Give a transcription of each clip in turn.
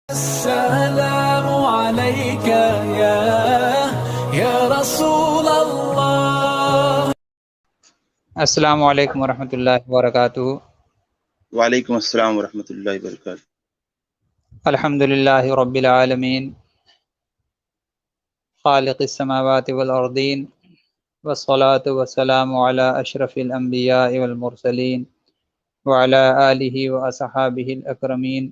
السلام عليك يا رسول الله. السلام علیکم ورحمۃ اللہ وبرکاتہ۔ وعلیکم السلام ورحمۃ اللہ وبرکاتہ۔ الحمد للہ رب العالمین خالق السماوات والارضین والصلاة والسلام علی اشرف الانبیاء والمرسلین وعلی آلہ واصحابہ الاکرمین،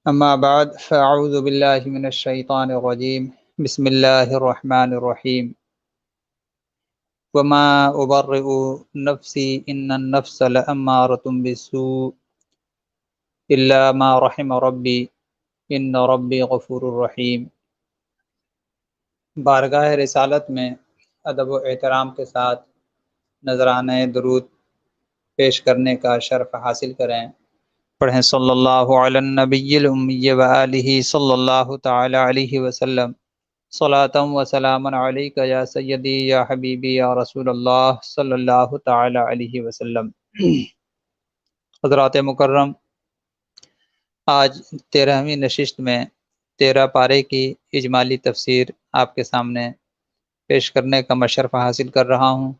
اما بعد فاعوذ باللہ من الشیطان الرجیم، بسم اللہ الرحمن الرحیم۔ وما ابرئ نفسی ان النفس لامارۃ بالسوء الا ما رحم ربی ان ربی غفور الرحیم۔ بارگاہ رسالت میں ادب و احترام کے ساتھ نذرانہ درود پیش کرنے کا شرف حاصل کریں۔ پڑھیں صلی اللہ علی النبی الامی وآلہ صلی اللہ تعالی علیہ وسلم، صلاۃ و سلام علیک یا سیدی یا حبیبی یا رسول اللہ صلی اللہ تعالی علیہ وسلم۔ حضرات مکرم، آج 13ویں نشست میں 13 پارے کی اجمالی تفسیر آپ کے سامنے پیش کرنے کا مشرف حاصل کر رہا ہوں۔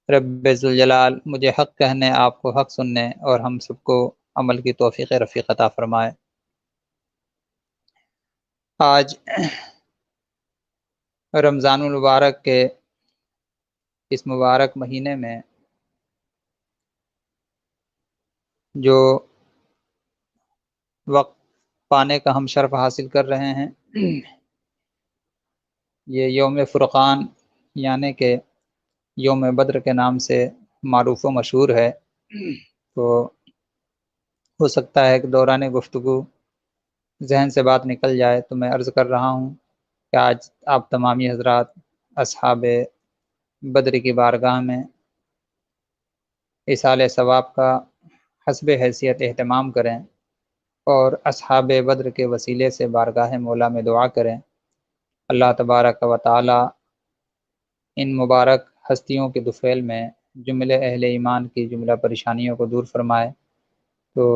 رب ذوالجلال مجھے حق کہنے، آپ کو حق سننے اور ہم سب کو عمل کی توفیق رفیق عطا فرمائے۔ آج رمضان المبارک کے اس مبارک مہینے میں جو وقت پانے کا ہم شرف حاصل کر رہے ہیں، یہ یوم فرقان یعنی کہ یوم بدر کے نام سے معروف و مشہور ہے۔ تو ہو سکتا ہے کہ دوران گفتگو ذہن سے بات نکل جائے، تو میں عرض کر رہا ہوں کہ آج آپ تمامی حضرات اصحاب بدر کی بارگاہ میں ایصال ثواب کا حسب حیثیت اہتمام کریں اور اصحاب بدر کے وسیلے سے بارگاہ مولا میں دعا کریں۔ اللہ تبارک و تعالی ان مبارک ہستیوں کے دفعیل میں جملہ اہل ایمان کی جملہ پریشانیوں کو دور فرمائے۔ تو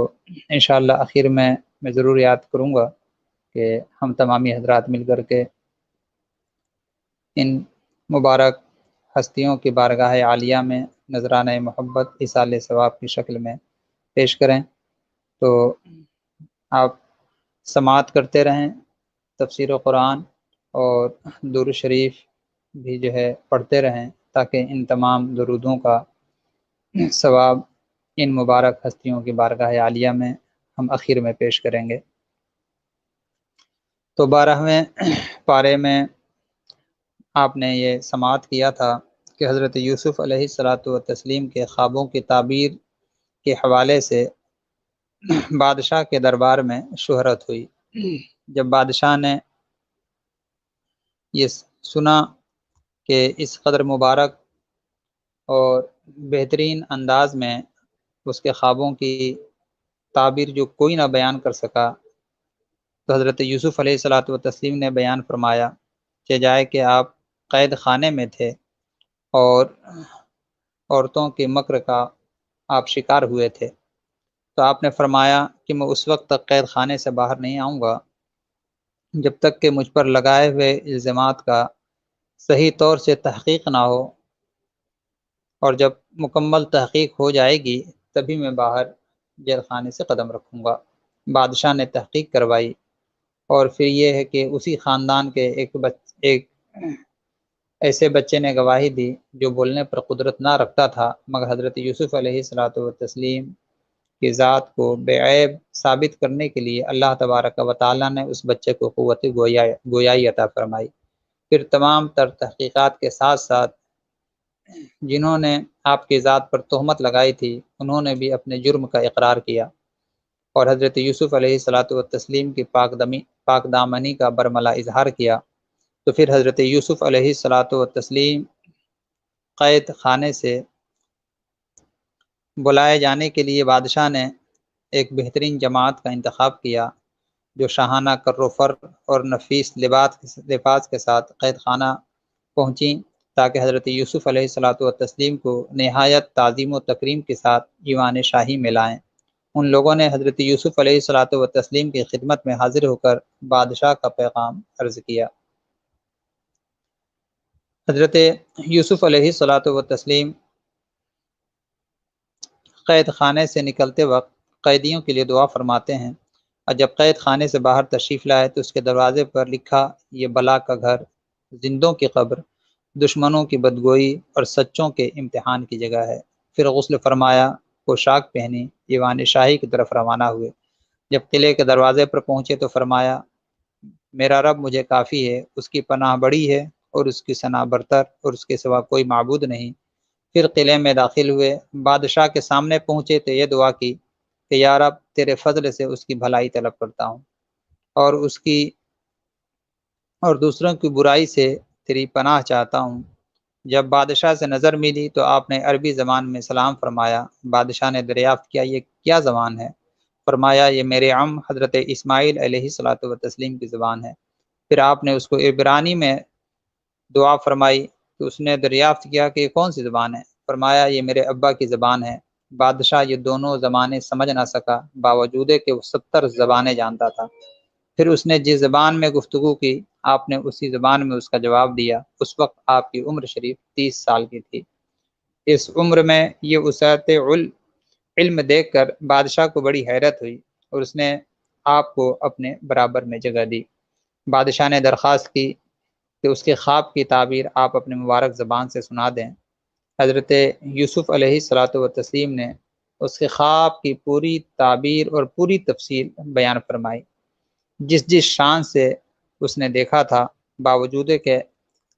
انشاءاللہ آخر میں ضرور یاد کروں گا کہ ہم تمامی حضرات مل کر کے ان مبارک ہستیوں کی بارگاہ عالیہ میں نذرانہ محبت ایصال ثواب کی شکل میں پیش کریں۔ تو آپ سماعت کرتے رہیں، تفسیر قرآن اور درود شریف بھی جو ہے پڑھتے رہیں، تاکہ ان تمام درودوں کا ثواب ان مبارک ہستیوں کی بارگاہ عالیہ میں ہم اخیر میں پیش کریں گے۔ تو 12ویں پارے میں آپ نے یہ سماعت کیا تھا کہ حضرت یوسف علیہ السلام کے خوابوں کی تعبیر کے حوالے سے بادشاہ کے دربار میں شہرت ہوئی۔ جب بادشاہ نے یہ سنا کہ اس قدر مبارک اور بہترین انداز میں اس کے خوابوں کی تعبیر جو کوئی نہ بیان کر سکا، تو حضرت یوسف علیہ السلام نے بیان فرمایا کہ جائے کہ آپ قید خانے میں تھے اور عورتوں کے مکر کا آپ شکار ہوئے تھے، تو آپ نے فرمایا کہ میں اس وقت تک قید خانے سے باہر نہیں آؤں گا جب تک کہ مجھ پر لگائے ہوئے الزامات کا صحیح طور سے تحقیق نہ ہو، اور جب مکمل تحقیق ہو جائے گی تبھی میں باہر جیل خانے سے قدم رکھوں گا۔ بادشاہ نے تحقیق کروائی، اور پھر یہ ہے کہ اسی خاندان کے ایک ایسے بچے نے گواہی دی جو بولنے پر قدرت نہ رکھتا تھا، مگر حضرت یوسف علیہ السلام کی ذات کو بے عیب ثابت کرنے کے لیے اللہ تبارک و تعالیٰ نے اس بچے کو قوت گویائی عطا فرمائی۔ پھر تمام تر تحقیقات کے ساتھ ساتھ جنہوں نے آپ کی ذات پر تہمت لگائی تھی، انہوں نے بھی اپنے جرم کا اقرار کیا اور حضرت یوسف علیہ السلام کی پاک دامنی کا برملا اظہار کیا۔ تو پھر حضرت یوسف علیہ السلام قید خانے سے بلائے جانے کے لیے بادشاہ نے ایک بہترین جماعت کا انتخاب کیا جو شاہانہ کر و فر اور نفیس لباس کے ساتھ قید خانہ پہنچیں، تاکہ حضرت یوسف علیہ السلام کو نہایت تعظیم و تکریم کے ساتھ ایوان شاہی میں لائیں ان لوگوں نے حضرت یوسف علیہ الصلوۃ والتسلیم کی خدمت میں حاضر ہو کر بادشاہ کا پیغام عرض کیا۔ حضرت یوسف علیہ الصلوۃ والتسلیم قید خانے سے نکلتے وقت قیدیوں کے لیے دعا فرماتے ہیں، اور جب قید خانے سے باہر تشریف لائے تو اس کے دروازے پر لکھا، یہ بلا کا گھر، زندوں کی قبر، دشمنوں کی بدگوئی اور سچوں کے امتحان کی جگہ ہے۔ پھر غسل فرمایا، پوشاک پہنی، ایوان شاہی کی طرف روانہ ہوئے۔ جب قلعے کے دروازے پر پہنچے تو فرمایا، میرا رب مجھے کافی ہے، اس کی پناہ بڑی ہے اور اس کی ثنا برتر، اور اس کے سوا کوئی معبود نہیں۔ پھر قلعے میں داخل ہوئے، بادشاہ کے سامنے پہنچے تو یہ دعا کی کہ یا رب تیرے فضل سے اس کی بھلائی طلب کرتا ہوں اور دوسروں کی برائی سے تیری پناہ چاہتا ہوں۔ جب بادشاہ سے نظر ملی تو آپ نے عربی زبان میں سلام فرمایا۔ بادشاہ نے دریافت کیا، یہ کیا زبان ہے؟ فرمایا، یہ میرے عم حضرت اسماعیل علیہ الصلوۃ والتسلیم کی زبان ہے۔ پھر آپ نے اس کو عبرانی میں دعا فرمائی تو اس نے دریافت کیا کہ یہ کون سی زبان ہے؟ فرمایا، یہ میرے ابا کی زبان ہے۔ بادشاہ یہ دونوں زبانیں سمجھ نہ سکا، باوجود کہ وہ 70 زبانیں جانتا تھا۔ پھر اس نے جس زبان میں گفتگو کی، آپ نے اسی زبان میں اس کا جواب دیا۔ اس وقت آپ کی عمر شریف 30 سال کی تھی۔ اس عمر میں یہ وسعت علم دیکھ کر بادشاہ کو بڑی حیرت ہوئی اور اس نے آپ کو اپنے برابر میں جگہ دی۔ بادشاہ نے درخواست کی کہ اس کے خواب کی تعبیر آپ اپنے مبارک زبان سے سنا دیں۔ حضرت یوسف علیہ الصلوۃ والتسلیم نے اس کے خواب کی پوری تعبیر اور پوری تفصیل بیان فرمائی۔ جس شان سے اس نے دیکھا تھا، باوجود کہ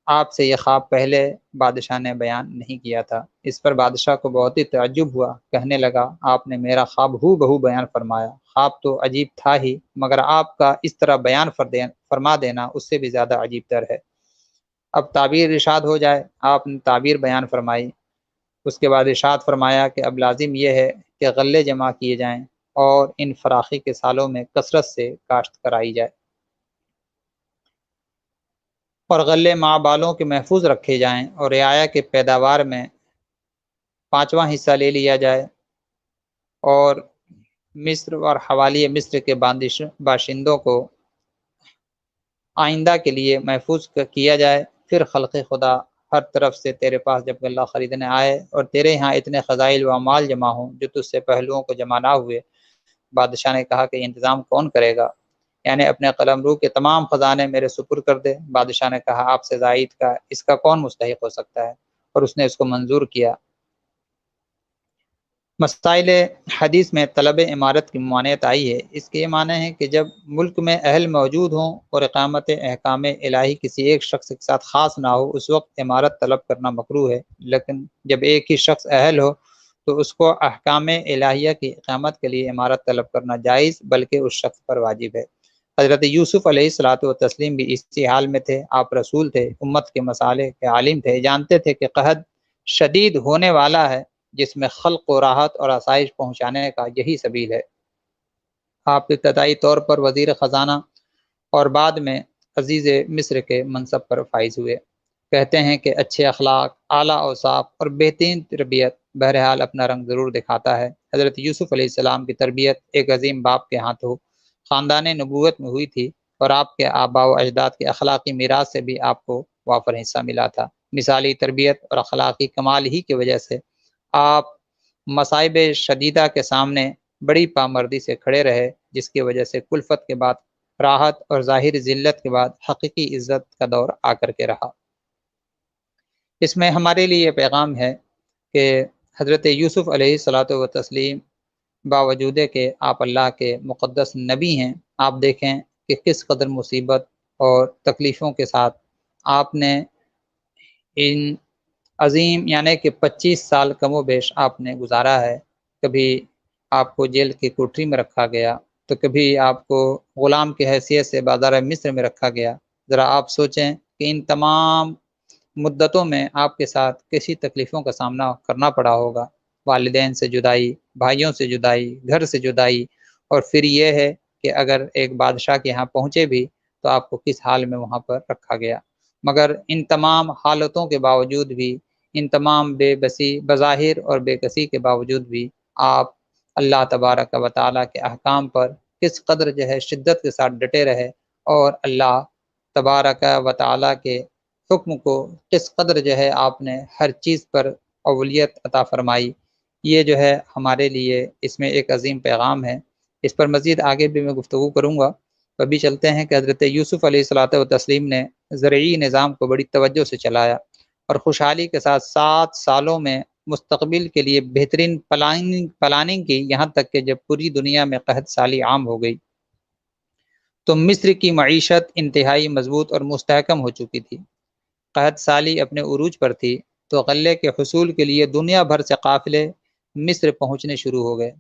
آپ سے یہ خواب پہلے بادشاہ نے بیان نہیں کیا تھا۔ اس پر بادشاہ کو بہت ہی تعجب ہوا، کہنے لگا، آپ نے میرا خواب ہو بہو بیان فرمایا۔ خواب تو عجیب تھا ہی، مگر آپ کا اس طرح بیان فرما دینا اس سے بھی زیادہ عجیب تر ہے۔ اب تعبیر ارشاد ہو جائے۔ آپ نے تعبیر بیان فرمائی۔ اس کے بعد ارشاد فرمایا کہ اب لازم یہ ہے کہ غلے جمع کیے جائیں اور ان فراخی کے سالوں میں کثرت سے کاشت کرائی جائے، اور غلے ماں بالوں کے محفوظ رکھے جائیں، اور رعایا کے پیداوار میں 5واں حصہ لے لیا جائے، اور مصر اور حوالی مصر کے باشندوں کو آئندہ کے لیے محفوظ کیا جائے۔ پھر خلق خدا ہر طرف سے تیرے پاس جب غلہ خریدنے آئے اور تیرے ہاں اتنے خزائل و اموال جمع ہوں جو تجھ سے پہلوؤں کو جمع نہ ہوئے۔ بادشاہ نے کہا کہ یہ انتظام کون کرے گا؟ یعنی اپنے قلمرو کے تمام خزانے میرے سپر کر دے۔ بادشاہ نے کہا، آپ سے زائد کا اس کا کون مستحق ہو سکتا ہے؟ اور اس نے اس کو منظور کیا۔ مسائل حدیث میں طلب امارت کی ممانعت آئی ہے۔ اس کے یہ معنی ہے کہ جب ملک میں اہل موجود ہوں اور اقامت احکام الہی کسی ایک شخص کے ساتھ خاص نہ ہو، اس وقت امارت طلب کرنا مکروہ ہے، لیکن جب ایک ہی شخص اہل ہو تو اس کو احکام الہیہ کی اقامت کے لیے امارت طلب کرنا جائز بلکہ اس شخص پر واجب ہے۔ حضرت یوسف علیہ الصلوۃ والتسلیم بھی اسی حال میں تھے۔ آپ رسول تھے، امت کے مسالے کے عالم تھے، جانتے تھے کہ قحط شدید ہونے والا ہے جس میں خلق و راحت اور آسائش پہنچانے کا یہی سبیل ہے۔ آپ ابتدائی طور پر وزیر خزانہ اور بعد میں عزیز مصر کے منصب پر فائز ہوئے۔ کہتے ہیں کہ اچھے اخلاق، اعلیٰ اوصاف اور بہترین تربیت بہرحال اپنا رنگ ضرور دکھاتا ہے۔ حضرت یوسف علیہ السلام کی تربیت ایک عظیم باپ کے ہاتھوں خاندان نبوت میں ہوئی تھی، اور آپ کے آباء و اجداد کے اخلاقی میراث سے بھی آپ کو وافر حصہ ملا تھا۔ مثالی تربیت اور اخلاقی کمال ہی کی وجہ سے آپ مصائب شدیدہ کے سامنے بڑی پامردی سے کھڑے رہے، جس کی وجہ سے کلفت کے بعد راحت اور ظاہر ذلت کے بعد حقیقی عزت کا دور آ کر کے رہا۔ اس میں ہمارے لیے یہ پیغام ہے کہ حضرت یوسف علیہ الصلوۃ والتسلیم باوجود کہ آپ اللہ کے مقدس نبی ہیں، آپ دیکھیں کہ کس قدر مصیبت اور تکلیفوں کے ساتھ آپ نے ان عظیم یعنی کہ 25 سال کم و بیش آپ نے گزارا ہے۔ کبھی آپ کو جیل کی کوٹری میں رکھا گیا تو کبھی آپ کو غلام کی حیثیت سے بازار مصر میں رکھا گیا۔ ذرا آپ سوچیں کہ ان تمام مدتوں میں آپ کے ساتھ کیسی تکلیفوں کا سامنا کرنا پڑا ہوگا۔ والدین سے جدائی، بھائیوں سے جدائی، گھر سے جدائی، اور پھر یہ ہے کہ اگر ایک بادشاہ کے یہاں پہنچے بھی تو آپ کو کس حال میں وہاں پر رکھا گیا۔ مگر ان تمام حالتوں کے باوجود بھی، ان تمام بے بسی بظاہر اور بے کسی کے باوجود بھی آپ اللہ تبارک و تعالیٰ کے احکام پر کس قدر جو ہے شدت کے ساتھ ڈٹے رہے، اور اللہ تبارک و تعالیٰ کے حکم کو کس قدر جو ہے آپ نے ہر چیز پر اولویت عطا فرمائی۔ یہ جو ہے ہمارے لیے اس میں ایک عظیم پیغام ہے۔ اس پر مزید آگے بھی میں گفتگو کروں گا۔ ابھی چلتے ہیں کہ حضرت یوسف علیہ الصلاۃ والتسلیم نے زرعی نظام کو بڑی توجہ سے چلایا اور خوشحالی کے ساتھ 7 سالوں میں مستقبل کے لیے بہترین پلاننگ کی، یہاں تک کہ جب پوری دنیا میں قحط سالی عام ہو گئی تو مصر کی معیشت انتہائی مضبوط اور مستحکم ہو چکی تھی۔ قحط سالی اپنے عروج پر تھی تو غلے کے حصول کے لیے دنیا بھر سے قافلے مصر پہنچنے شروع ہو گئے۔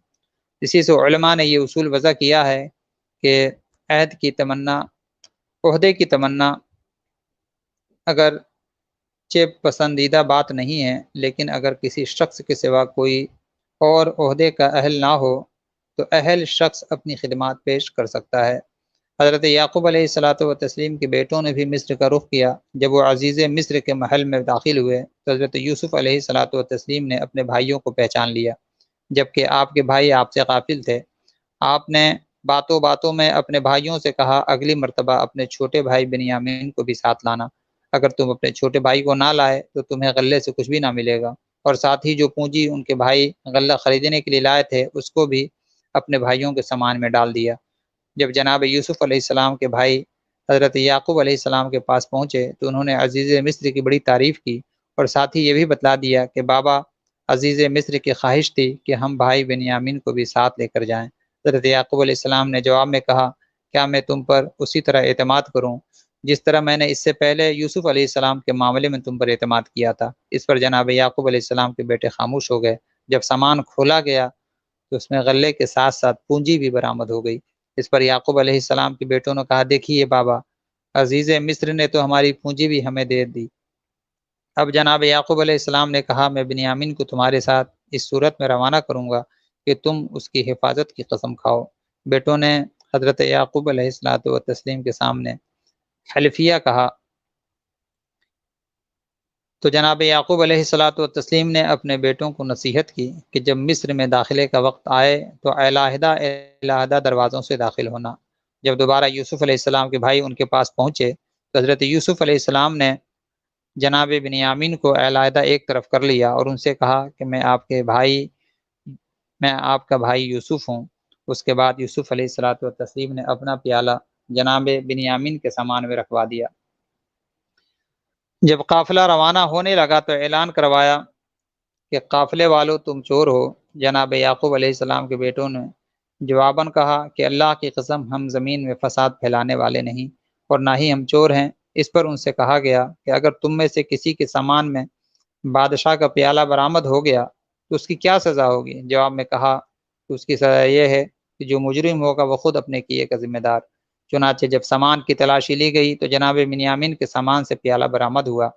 اسی سے علماء نے یہ اصول وضع کیا ہے کہ عہدے کی تمنا اگر پسندیدہ بات نہیں ہے، لیکن اگر کسی شخص کے سوا کوئی اور عہدے کا اہل نہ ہو تو اہل شخص اپنی خدمات پیش کر سکتا ہے۔ حضرت یعقوب علیہ الصلاۃ والتسلیم کے بیٹوں نے بھی مصر کا رخ کیا۔ جب وہ عزیز مصر کے محل میں داخل ہوئے تو حضرت یوسف علیہ الصلاۃ والتسلیم نے اپنے بھائیوں کو پہچان لیا، جبکہ آپ کے بھائی آپ سے غافل تھے۔ آپ نے باتوں میں اپنے بھائیوں سے کہا، اگلی مرتبہ اپنے چھوٹے بھائی بنیامین کو بھی ساتھ لانا۔ اگر تم اپنے چھوٹے بھائی کو نہ لائے تو تمہیں غلے سے کچھ بھی نہ ملے گا، اور ساتھ ہی جو پونجی ان کے بھائی غلہ خریدنے کے لیے لائے تھے اس کو بھی اپنے بھائیوں کے سامان میں ڈال دیا۔ جب جناب یوسف علیہ السلام کے بھائی حضرت یعقوب علیہ السلام کے پاس پہنچے تو انہوں نے عزیز مصر کی بڑی تعریف کی، اور ساتھ ہی یہ بھی بتلا دیا کہ بابا عزیز مصر کی خواہش تھی کہ ہم بھائی بنیامین کو بھی ساتھ لے کر جائیں۔ حضرت یعقوب علیہ السلام نے جواب میں کہا، کیا میں تم پر اسی طرح اعتماد کروں جس طرح میں نے اس سے پہلے یوسف علیہ السلام کے معاملے میں تم پر اعتماد کیا تھا؟ اس پر جناب یعقوب علیہ السلام کے بیٹے خاموش ہو گئے۔ جب سامان کھولا گیا تو اس میں غلے کے ساتھ ساتھ پونجی بھی برآمد ہو گئی۔ اس پر یعقوب علیہ السلام کے بیٹوں نے کہا، دیکھیے بابا، عزیز مصر نے تو ہماری پونجی بھی ہمیں دے دی۔ اب جناب یعقوب علیہ السلام نے کہا، میں بنیامین کو تمہارے ساتھ اس صورت میں روانہ کروں گا کہ تم اس کی حفاظت کی قسم کھاؤ۔ بیٹوں نے حضرت یعقوب علیہ الصلوۃ والتسلیم کے سامنے حلفیہ کہا تو جناب یعقوب علیہ الصلوۃ والتسلیم نے اپنے بیٹوں کو نصیحت کی کہ جب مصر میں داخلے کا وقت آئے تو علیحدہ دروازوں سے داخل ہونا۔ جب دوبارہ یوسف علیہ السلام کے بھائی ان کے پاس پہنچے تو حضرت یوسف علیہ السلام نے جناب بنیامین کو علیحدہ ایک طرف کر لیا اور ان سے کہا کہ میں آپ کا بھائی یوسف ہوں۔ اس کے بعد یوسف علیہ الصلوۃ والتسلیم نے اپنا پیالہ جناب بنیامین کے سامان میں رکھوا دیا۔ جب قافلہ روانہ ہونے لگا تو اعلان کروایا کہ قافلے والوں تم چور ہو۔ جناب یعقوب علیہ السلام کے بیٹوں نے جواباً کہا کہ اللہ کی قسم، ہم زمین میں فساد پھیلانے والے نہیں اور نہ ہی ہم چور ہیں۔ اس پر ان سے کہا گیا کہ اگر تم میں سے کسی کے سامان میں بادشاہ کا پیالہ برآمد ہو گیا تو اس کی کیا سزا ہوگی؟ جواب میں کہا کہ اس کی سزا یہ ہے کہ جو مجرم ہوگا وہ خود اپنے کیے کا ذمہ دار۔ چنانچہ جب سامان کی تلاشی لی گئی تو جناب بنیامین کے سامان سے پیالہ برآمد ہوا۔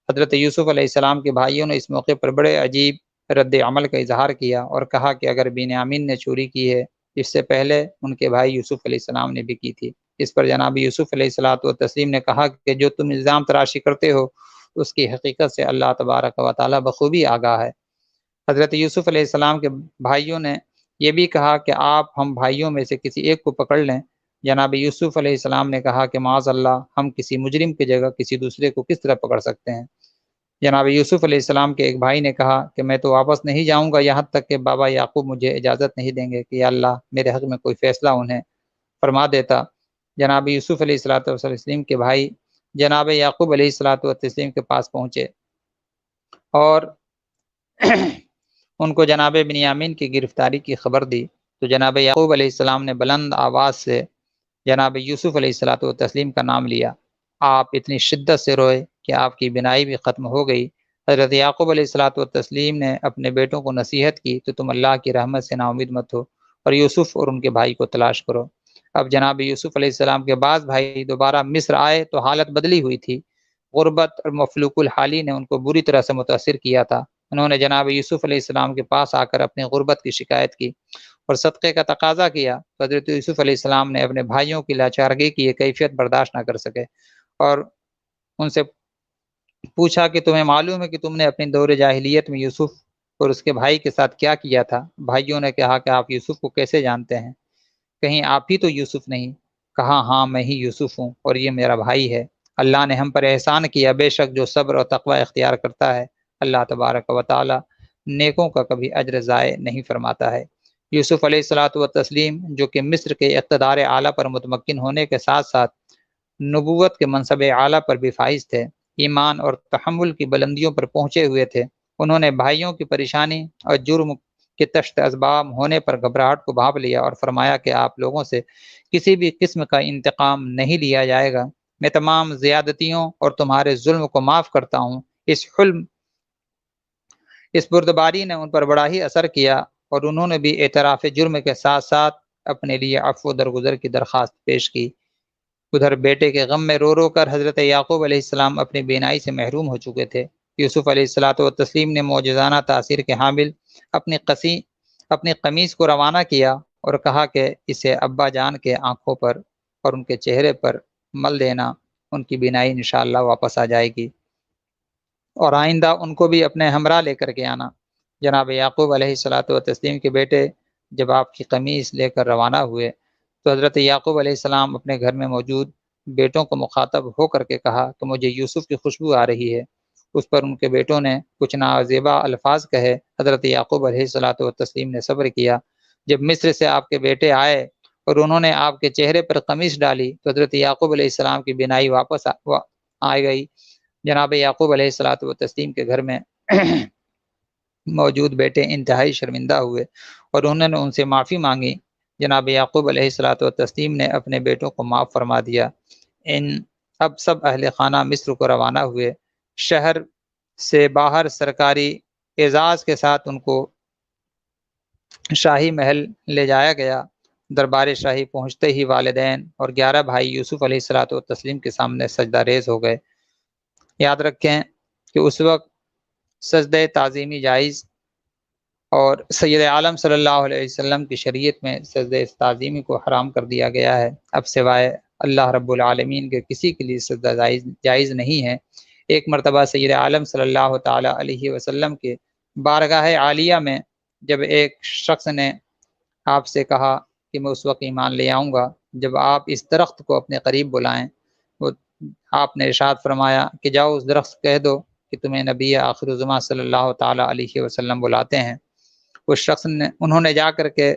حضرت یوسف علیہ السلام کے بھائیوں نے اس موقع پر بڑے عجیب رد عمل کا اظہار کیا اور کہا کہ اگر بنیامین نے چوری کی ہے، اس سے پہلے ان کے بھائی یوسف علیہ السلام نے بھی کی تھی۔ اس پر جناب یوسف علیہ الصلوۃ والتسلیم نے کہا کہ جو تم الزام تراشی کرتے ہو اس کی حقیقت سے اللہ تبارک و تعالیٰ بخوبی آگاہ ہے۔ حضرت یوسف علیہ السلام کے بھائیوں نے یہ بھی کہا کہ آپ ہم بھائیوں میں سے کسی ایک کو پکڑ لیں۔ جناب یوسف علیہ السلام نے کہا کہ معاذ اللہ، ہم کسی مجرم کی جگہ کسی دوسرے کو کس طرح پکڑ سکتے ہیں؟ جناب یوسف علیہ السلام کے ایک بھائی نے کہا کہ میں تو واپس نہیں جاؤں گا یہاں تک کہ بابا یعقوب مجھے اجازت نہیں دیں گے کہ یا اللہ میرے حق میں کوئی فیصلہ انہیں فرما دیتا۔ جناب یوسف علیہ الصلوۃ والتسلیم کے بھائی جناب یعقوب علیہ الصلوۃ والتسلیم کے پاس پہنچے اور ان کو جناب بنیامین کی گرفتاری کی خبر دی تو جناب یعقوب علیہ السلام نے بلند آواز سے جناب یوسف علیہ الصلوۃ والتسلیم کا نام لیا۔ آپ اتنی شدت سے روئے کہ آپ کی بینائی بھی ختم ہو گئی۔ حضرت یعقوب علیہ الصلوۃ والتسلیم نے اپنے بیٹوں کو نصیحت کی تو تم اللہ کی رحمت سے نا امید مت ہو اور یوسف اور ان کے بھائی کو تلاش کرو۔ اب جناب یوسف علیہ السلام کے بعض بھائی دوبارہ مصر آئے تو حالت بدلی ہوئی تھی۔ غربت اور مفلوق الحالی نے ان کو بری طرح سے متاثر کیا تھا۔ انہوں نے جناب یوسف علیہ السلام کے پاس آ کر اپنی غربت کی شکایت کی اور صدقے کا تقاضا کیا۔ حضرت یوسف علیہ السلام نے اپنے بھائیوں کی لاچارگی کی یہ کیفیت برداشت نہ کر سکے اور ان سے پوچھا کہ تمہیں معلوم ہے کہ تم نے اپنی دور جاہلیت میں یوسف اور اس کے بھائی کے ساتھ کیا کیا تھا؟ بھائیوں نے کہا کہ آپ یوسف کو کیسے جانتے ہیں؟ کہیں آپ ہی تو یوسف نہیں؟ کہا ہاں میں ہی یوسف ہوں اور یہ میرا بھائی ہے۔ اللہ نے ہم پر احسان کیا، بے شک جو صبر اور تقوی اختیار کرتا ہے اللہ تبارک و تعالی نیکوں کا کبھی اجر ضائع نہیں فرماتا ہے۔ یوسف علیہ الصلاۃ والتسلیم جو کہ مصر کے اقتدار اعلیٰ پر متمکن ہونے کے ساتھ ساتھ نبوت کے منصب اعلیٰ پر بھی فائز تھے، ایمان اور تحمل کی بلندیوں پر پہنچے ہوئے تھے، انہوں نے بھائیوں کی پریشانی اور جرم کے تشت اسباب ہونے پر گھبراہٹ کو بھانپ لیا اور فرمایا کہ آپ لوگوں سے کسی بھی قسم کا انتقام نہیں لیا جائے گا، میں تمام زیادتیوں اور تمہارے ظلم کو معاف کرتا ہوں۔ اس بردباری نے ان پر بڑا ہی اثر کیا اور انہوں نے بھی اعتراف جرم کے ساتھ ساتھ اپنے لیے عفو درگزر کی درخواست پیش کی۔ ادھر بیٹے کے غم میں رو رو کر حضرت یعقوب علیہ السلام اپنی بینائی سے محروم ہو چکے تھے۔ یوسف علیہ الصلاۃ والتسلیم نے معجزانہ تاثیر کے حامل اپنی قمیص کو روانہ کیا اور کہا کہ اسے ابا جان کے آنکھوں پر اور ان کے چہرے پر مل دینا، ان کی بینائی انشاءاللہ واپس آ جائے گی، اور آئندہ ان کو بھی اپنے ہمراہ لے کر کے آنا۔ جناب یعقوب علیہ الصلاۃ والتسلیم کے بیٹے جب آپ کی قمیص لے کر روانہ ہوئے تو حضرت یعقوب علیہ السلام اپنے گھر میں موجود بیٹوں کو مخاطب ہو کر کے کہا کہ مجھے یوسف کی خوشبو آ رہی ہے۔ اس پر ان کے بیٹوں نے کچھ نازیبا الفاظ کہے۔ حضرت یعقوب علیہ الصلاۃ والتسلیم نے صبر کیا۔ جب مصر سے آپ کے بیٹے آئے اور انہوں نے آپ کے چہرے پر قمیص ڈالی تو حضرت یعقوب علیہ السلام کی بینائی واپس آ گئی۔ جناب یعقوب علیہ الصلاۃ والتسلیم کے گھر میں موجود بیٹے انتہائی شرمندہ ہوئے اور انہوں نے ان سے معافی مانگی۔ جناب یعقوب علیہ الصلاۃ والتسلیم نے اپنے بیٹوں کو معاف فرما دیا۔ اب سب اہل خانہ مصر کو روانہ ہوئے۔ شہر سے باہر سرکاری اعزاز کے ساتھ ان کو شاہی محل لے جایا گیا۔ دربار شاہی پہنچتے ہی والدین اور 11 بھائی یوسف علیہ الصلاۃ والتسلیم کے سامنے سجدہ ریز ہو گئے۔ یاد رکھیں کہ اس وقت سجدہ تعظیمی جائز، اور سید عالم صلی اللہ علیہ وسلم کی شریعت میں سجدہ تعظیمی کو حرام کر دیا گیا ہے۔ اب سوائے اللہ رب العالمین کے کسی کے لیے سجدہ جائز نہیں ہے۔ ایک مرتبہ سید عالم صلی اللہ تعالی علیہ وسلم کے بارگاہ عالیہ میں جب ایک شخص نے آپ سے کہا کہ میں اس وقت ایمان لے آؤں گا جب آپ اس درخت کو اپنے قریب بلائیں، وہ آپ نے ارشاد فرمایا کہ جاؤ اس درخت سے کہہ دو کہ تمہیں نبی آخر الزماں صلی اللہ تعالی علیہ وسلم بلاتے ہیں۔ اس شخص نے انہوں نے جا کر کے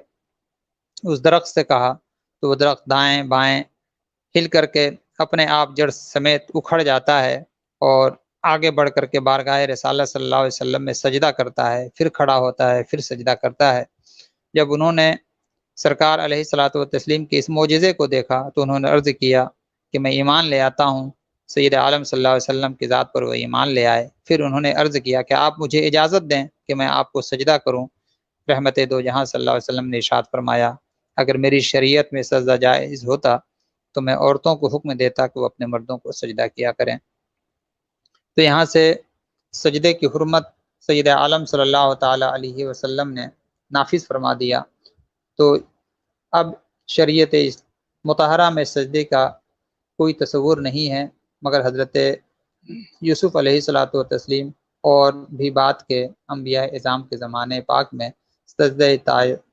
اس درخت سے کہا تو وہ درخت دائیں بائیں ہل کر کے اپنے آپ جڑ سمیت اکھڑ جاتا ہے اور آگے بڑھ کر کے بارگاہ رسالت صلی اللہ علیہ وسلم میں سجدہ کرتا ہے، پھر کھڑا ہوتا ہے، پھر سجدہ کرتا ہے۔ جب انہوں نے سرکار علیہ الصلاۃ والتسلیم کے اس معجزے کو دیکھا تو انہوں نے عرض کیا کہ میں ایمان لے آتا ہوں۔ سید عالم صلی اللہ علیہ وسلم کی ذات پر وہ ایمان لے آئے۔ پھر انہوں نے عرض کیا کہ آپ مجھے اجازت دیں کہ میں آپ کو سجدہ کروں۔ رحمت دو جہاں صلی اللہ علیہ وسلم نے ارشاد فرمایا اگر میری شریعت میں سجدہ جائز ہوتا تو میں عورتوں کو حکم دیتا کہ وہ اپنے مردوں کو سجدہ کیا کریں۔ تو یہاں سے سجدے کی حرمت سید عالم صلی اللہ تعالی علیہ وسلم نے نافذ فرما دیا۔ تو اب شریعت مطہرہ میں سجدے کا کوئی تصور نہیں ہے مگر حضرت یوسف علیہ الصلاۃ والتسلیم اور بھی بات کے انبیاء اعظام کے زمانے پاک میں سجدہ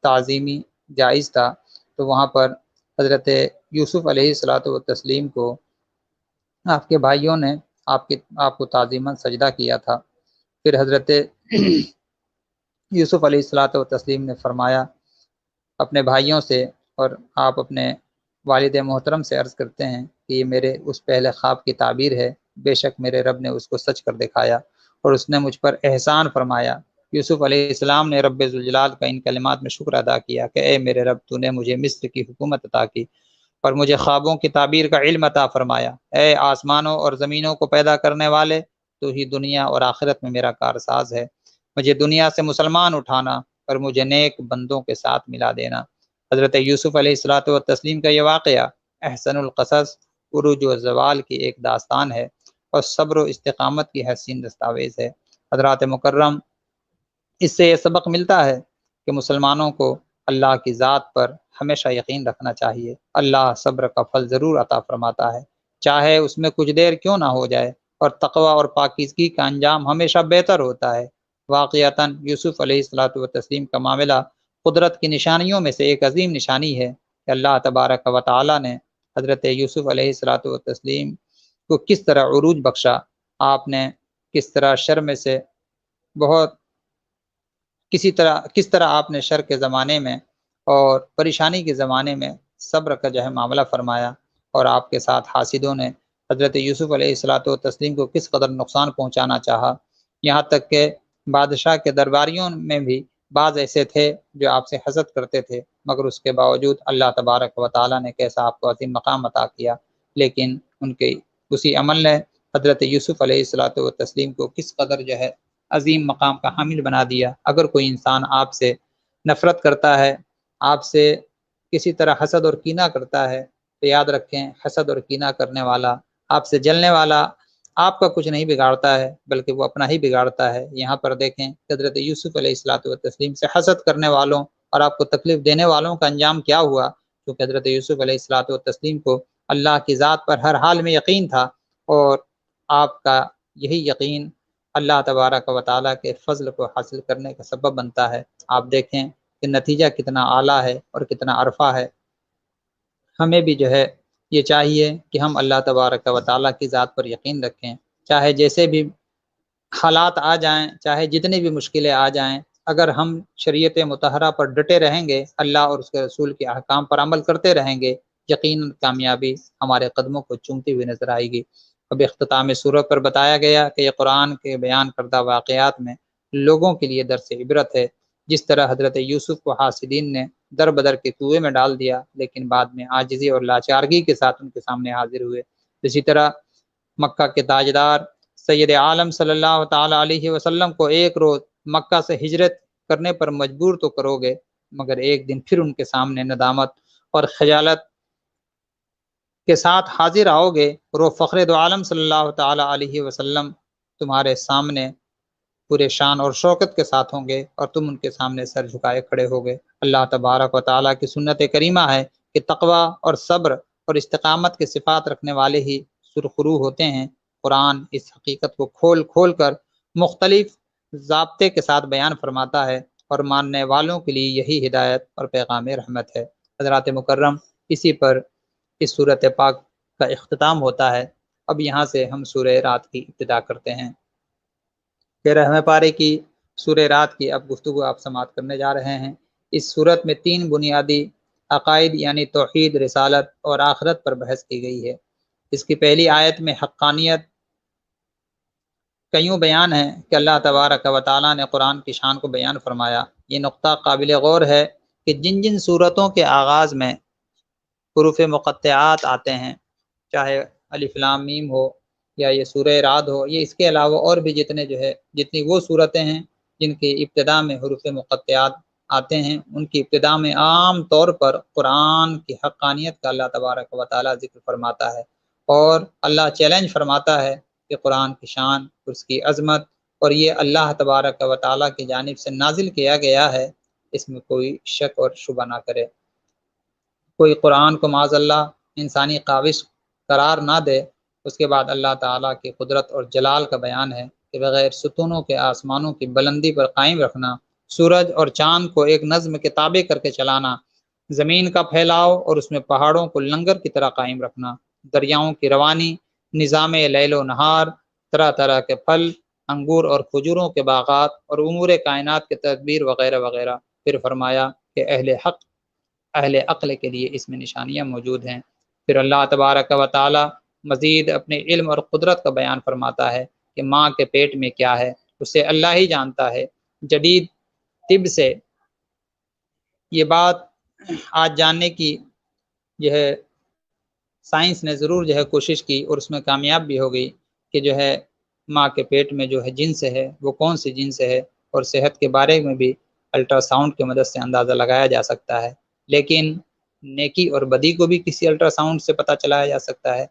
تعظیمی جائز تھا، تو وہاں پر حضرت یوسف علیہ الصلاۃ والتسلیم کو آپ کے بھائیوں نے آپ کو تعظیماً سجدہ کیا تھا۔ پھر حضرت یوسف علیہ الصلاۃ والتسلیم نے فرمایا اپنے بھائیوں سے، اور آپ اپنے والد محترم سے عرض کرتے ہیں کہ یہ میرے اس پہلے خواب کی تعبیر ہے، بے شک میرے رب نے اس کو سچ کر دکھایا اور اس نے مجھ پر احسان فرمایا۔ یوسف علیہ السلام نے رب ذوالجلال کا ان کلمات میں شکر ادا کیا کہ اے میرے رب تو نے مجھے مصر کی حکومت عطا کی اور مجھے خوابوں کی تعبیر کا علم عطا فرمایا۔ اے آسمانوں اور زمینوں کو پیدا کرنے والے، تو ہی دنیا اور آخرت میں میرا کارساز ہے، مجھے دنیا سے مسلمان اٹھانا اور مجھے نیک بندوں کے ساتھ ملا دینا۔ حضرت یوسف علیہ الصلاۃ والتسلیم کا یہ واقعہ احسن القصص عروج و زوال کی ایک داستان ہے اور صبر و استقامت کی حسین دستاویز ہے۔ حضرات مکرم، اس سے یہ سبق ملتا ہے کہ مسلمانوں کو اللہ کی ذات پر ہمیشہ یقین رکھنا چاہیے۔ اللہ صبر کا پھل ضرور عطا فرماتا ہے، چاہے اس میں کچھ دیر کیوں نہ ہو جائے، اور تقوی اور پاکیزگی کا انجام ہمیشہ بہتر ہوتا ہے۔ واقعتاً یوسف علیہ الصلوۃ والتسلیم کا معاملہ قدرت کی نشانیوں میں سے ایک عظیم نشانی ہے کہ اللہ تبارک و تعالیٰ نے حضرت یوسف علیہ الصلوۃ والتسلیم کو کس طرح عروج بخشا، آپ نے کس طرح شر میں سے بہت کس طرح آپ نے شر کے زمانے میں اور پریشانی کے زمانے میں صبر کا جو ہے معاملہ فرمایا، اور آپ کے ساتھ حاسدوں نے حضرت یوسف علیہ الصلوۃ والتسلیم کو کس قدر نقصان پہنچانا چاہا، یہاں تک کہ بادشاہ کے درباریوں میں بھی بعض ایسے تھے جو آپ سے حسد کرتے تھے، مگر اس کے باوجود اللہ تبارک و تعالیٰ نے کیسا آپ کو عظیم مقام عطا کیا، لیکن ان کے اسی عمل نے حضرت یوسف علیہ الصلوۃ والتسلیم کو کس قدر جو ہے عظیم مقام کا حامل بنا دیا۔ اگر کوئی انسان آپ سے نفرت کرتا ہے، آپ سے کسی طرح حسد اور کینہ کرتا ہے، تو یاد رکھیں حسد اور کینہ کرنے والا، آپ سے جلنے والا آپ کا کچھ نہیں بگاڑتا ہے بلکہ وہ اپنا ہی بگاڑتا ہے۔ یہاں پر دیکھیں حضرت یوسف علیہ الصلوۃ والتسلیم سے حسد کرنے والوں اور آپ کو تکلیف دینے والوں کا انجام کیا ہوا، کیونکہ حضرت یوسف علیہ الصلوۃ والتسلیم کو اللہ کی ذات پر ہر حال میں یقین تھا، اور آپ کا یہی یقین اللہ تبارک و تعالیٰ کے فضل کو حاصل کرنے کا سبب بنتا ہے۔ آپ دیکھیں کہ نتیجہ کتنا اعلیٰ ہے اور کتنا عرفہ ہے۔ ہمیں بھی جو ہے یہ چاہیے کہ ہم اللہ تبارک و تعالیٰ کی ذات پر یقین رکھیں، چاہے جیسے بھی حالات آ جائیں، چاہے جتنی بھی مشکلیں آ جائیں، اگر ہم شریعت مطہرہ پر ڈٹے رہیں گے، اللہ اور اس کے رسول کے احکام پر عمل کرتے رہیں گے، یقیناً کامیابی ہمارے قدموں کو چومتی ہوئی نظر آئے گی۔ اب اختتام سورت پر بتایا گیا کہ یہ قرآن کے بیان کردہ واقعات میں لوگوں کے لیے درس عبرت ہے۔ جس طرح حضرت یوسف کو حاسدین نے در بدر کے کنویں میں ڈال دیا، لیکن بعد میں عاجزی اور لاچارگی کے ساتھ ان کے سامنے حاضر ہوئے، اسی طرح مکہ کے تاجدار سید عالم صلی اللہ تعالیٰ علیہ وسلم کو ایک روز مکہ سے ہجرت کرنے پر مجبور تو کرو گے، مگر ایک دن پھر ان کے سامنے ندامت اور خجالت کے ساتھ حاضر آؤ گے، اور وہ فخر دو عالم صلی اللہ تعالیٰ علیہ وسلم تمہارے سامنے پورے شان اور شوکت کے ساتھ ہوں گے، اور تم ان کے سامنے سر جھکائے کھڑے ہوگے۔ اللہ تبارک و تعالیٰ کی سنت کریمہ ہے کہ تقوی اور صبر اور استقامت کے صفات رکھنے والے ہی سرخرو ہوتے ہیں۔ قرآن اس حقیقت کو کھول کھول کر مختلف ضابطے کے ساتھ بیان فرماتا ہے، اور ماننے والوں کے لیے یہی ہدایت اور پیغام رحمت ہے۔ حضرات مکرم، اسی پر اس صورت پاک کا اختتام ہوتا ہے۔ اب یہاں سے ہم سورہ رات کی ابتدا کرتے ہیں۔ 13ویں پارے کی سورہ رات کی اب گفتگو آپ سماعت کرنے جا رہے ہیں۔ اس صورت میں 3 بنیادی عقائد یعنی توحید، رسالت اور آخرت پر بحث کی گئی ہے۔ اس کی پہلی آیت میں حقانیت کا یوں بیان ہے کہ اللہ تبارک و تعالیٰ نے قرآن کی شان کو بیان فرمایا۔ یہ نقطہ قابل غور ہے کہ جن جن صورتوں کے آغاز میں حروف مقطعات آتے ہیں، چاہے الف لام میم ہو یا یہ سورہ رعد ہو، یہ اس کے علاوہ اور بھی جتنی وہ صورتیں ہیں جن کی ابتدا میں حروف مقطعات آتے ہیں، ان کی ابتدا میں عام طور پر قرآن کی حقانیت کا اللہ تبارک و تعالیٰ ذکر فرماتا ہے، اور اللہ چیلنج فرماتا ہے کہ قرآن کی شان، اس کی عظمت، اور یہ اللہ تبارک و تعالیٰ کی جانب سے نازل کیا گیا ہے، اس میں کوئی شک اور شبہ نہ کرے۔ کوئی قرآن کو معاذ اللہ انسانی کاوش قرار نہ دے۔ اس کے بعد اللہ تعالیٰ کی قدرت اور جلال کا بیان ہے کہ بغیر ستونوں کے آسمانوں کی بلندی پر قائم رکھنا، سورج اور چاند کو ایک نظم کے تابع کر کے چلانا، زمین کا پھیلاؤ اور اس میں پہاڑوں کو لنگر کی طرح قائم رکھنا، دریاؤں کی روانی، نظام لیل و نہار، طرح طرح کے پھل، انگور اور کھجوروں کے باغات اور امور کائنات کے تدبیر وغیرہ وغیرہ۔ پھر فرمایا کہ اہل عقل کے لیے اس میں نشانیاں موجود ہیں۔ پھر اللہ تبارک و تعالی مزید اپنے علم اور قدرت کا بیان فرماتا ہے کہ ماں کے پیٹ میں کیا ہے اسے اللہ ہی جانتا ہے۔ جدید طب سے یہ بات آج جاننے کی سائنس نے ضرور کوشش کی اور اس میں کامیاب بھی ہو گئی کہ ماں کے پیٹ میں جنس ہے وہ کون سی جنس ہے، اور صحت کے بارے میں بھی الٹرا ساؤنڈ کی مدد سے اندازہ لگایا جا سکتا ہے، لیکن نیکی اور بدی کو بھی کسی الٹرا ساؤنڈ سے پتہ چلایا جا سکتا ہے۔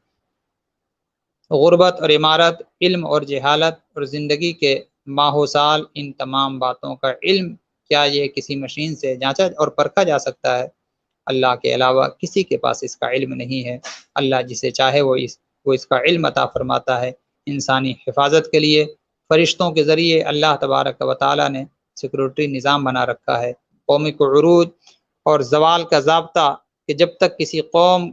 غربت اور عمارت، علم اور جہالت اور زندگی کے ماہ سال، ان تمام باتوں کا علم کیا یہ کسی مشین سے جانچا اور پرکھا جا سکتا ہے؟ اللہ کے علاوہ کسی کے پاس اس کا علم نہیں ہے۔ اللہ جسے چاہے وہ اس کا علم عطا فرماتا ہے، انسانی حفاظت کے لیے فرشتوں کے ذریعے اللہ تبارک و تعالیٰ نے سیکورٹی نظام بنا رکھا ہے۔ قومی کو عروج اور زوال کا ضابطہ کہ جب تک کسی قوم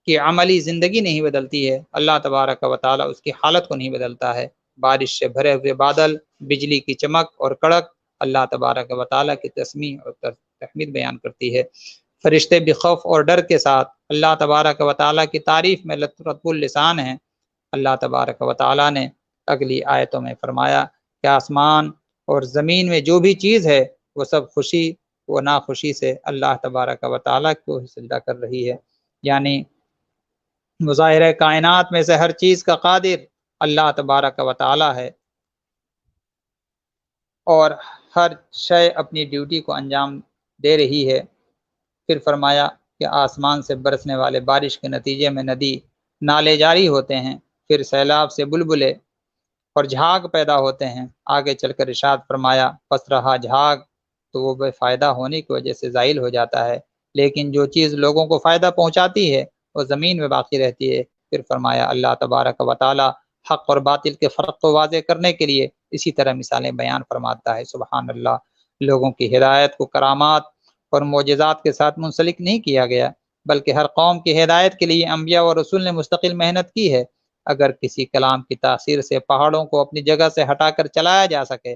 کی عملی زندگی نہیں بدلتی ہے، اللہ تبارک و تعالیٰ اس کی حالت کو نہیں بدلتا ہے۔ بارش سے بھرے ہوئے بادل، بجلی کی چمک اور کڑک اللہ تبارک و تعالیٰ کی تسمیح اور تحمید بیان کرتی ہے۔ فرشتے بھی خوف اور ڈر کے ساتھ اللہ تبارک و تعالیٰ کی تعریف میں رطب اللسان ہیں۔ اللہ تبارک و تعالیٰ نے اگلی آیتوں میں فرمایا کہ آسمان اور زمین میں جو بھی چیز ہے وہ سب خوشی و ناخوشی سے اللہ تبارک و تعالیٰ کو سجدہ کر رہی ہے، یعنی مظاہرہ کائنات میں سے ہر چیز کا قادر اللہ تبارک و تعالیٰ ہے، اور ہر شے اپنی ڈیوٹی کو انجام دے رہی ہے۔ پھر فرمایا کہ آسمان سے برسنے والے بارش کے نتیجے میں ندی نالے جاری ہوتے ہیں، پھر سیلاب سے بلبلے اور جھاگ پیدا ہوتے ہیں۔ آگے چل کر ارشاد فرمایا پس رہا جھاگ تو وہ بے فائدہ ہونے کی وجہ سے زائل ہو جاتا ہے، لیکن جو چیز لوگوں کو فائدہ پہنچاتی ہے وہ زمین میں باقی رہتی ہے۔ پھر فرمایا اللہ تبارک و تعالی حق اور باطل کے فرق کو واضح کرنے کے لیے اسی طرح مثالیں بیان فرماتا ہے۔ سبحان اللہ، لوگوں کی ہدایت کو کرامات اور معجزات کے ساتھ منسلک نہیں کیا گیا، بلکہ ہر قوم کی ہدایت کے لیے انبیاء اور رسول نے مستقل محنت کی ہے۔ اگر کسی کلام کی تاثیر سے پہاڑوں کو اپنی جگہ سے ہٹا کر چلایا جا سکے،